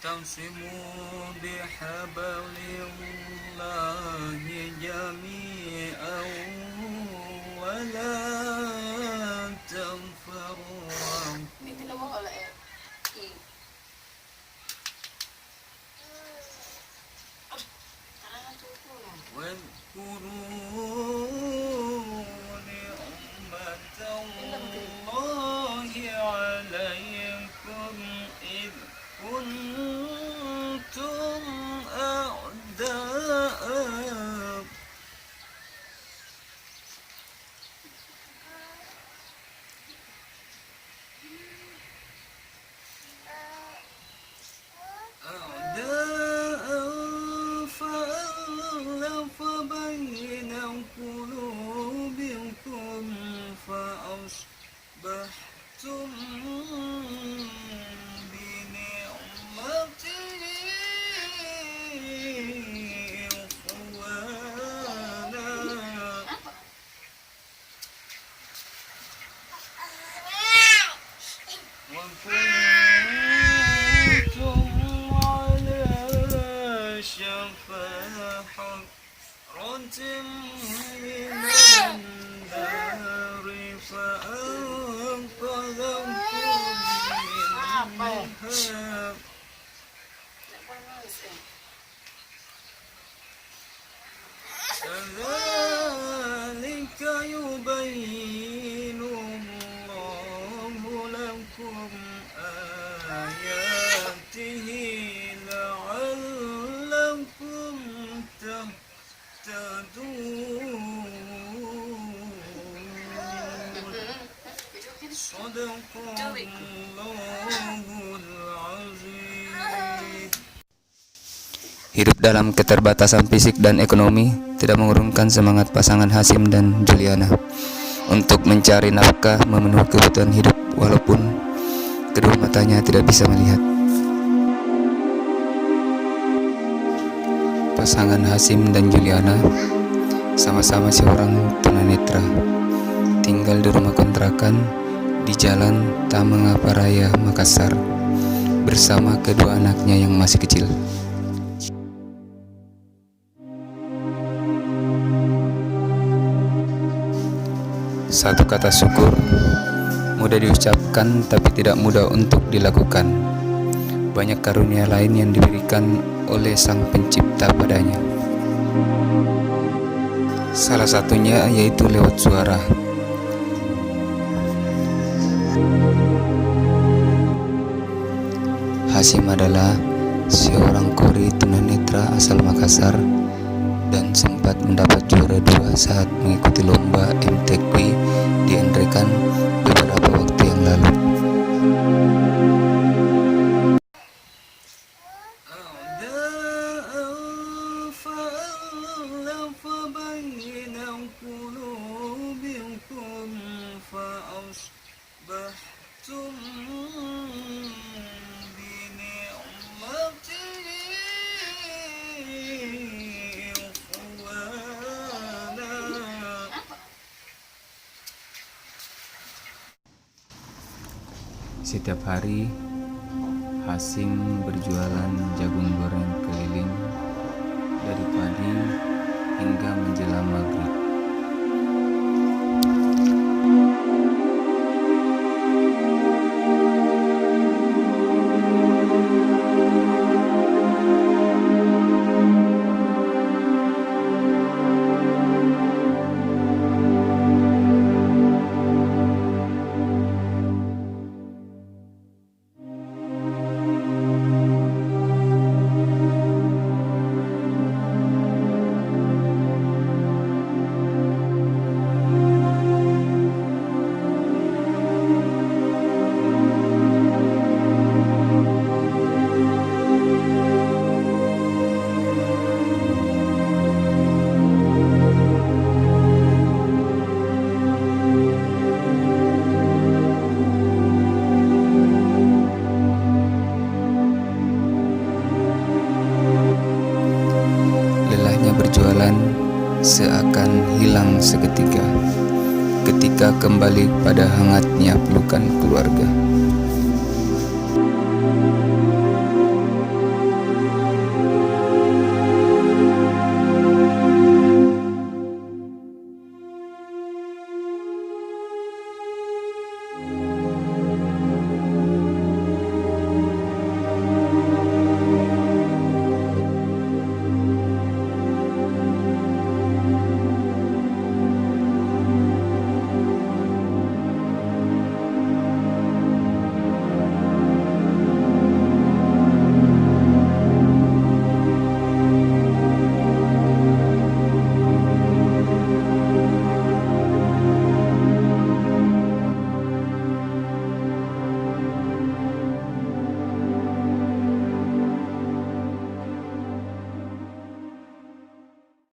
واعتصموا بحبل الله جميعا ولا تفرقوا واذكروا نعمة الله عليكم إذ كنتم أعداء فألف بين قلوبكم فأصبحتم بنعمته إخوانا وكنتم على شفا حفرة من النار فأنقذكم منها كذلك يبين الله لكم آياته لعلكم تهتدون صدق الله العظيم. Hidup dalam keterbatasan fisik dan ekonomi tidak mengurungkan semangat pasangan Hasyim dan Juliana untuk mencari nafkah memenuhi kebutuhan hidup walaupun kedua matanya tidak bisa melihat. Pasangan Hasyim dan Juliana sama-sama seorang tunanetra, tinggal di rumah kontrakan di Jalan Tamangaparaya, Makassar bersama kedua anaknya yang masih kecil. Satu kata syukur mudah diucapkan tapi tidak mudah untuk dilakukan. Banyak karunia lain yang diberikan oleh Sang Pencipta padanya. Salah satunya yaitu lewat suara. Hasyim adalah seorang kori tunanetra asal Makassar dan sempat mendapat juara 2 saat mengikuti lomba MTQ di Enrekan beberapa waktu yang lalu. فألف بين قلوبكم فأصبحتم بنعمته Setiap hari Hasyim berjualan jagung goreng keliling dari pagi hingga menjelang maghrib. Berjualan seakan hilang seketika ketika kembali pada hangatnya pelukan keluarga.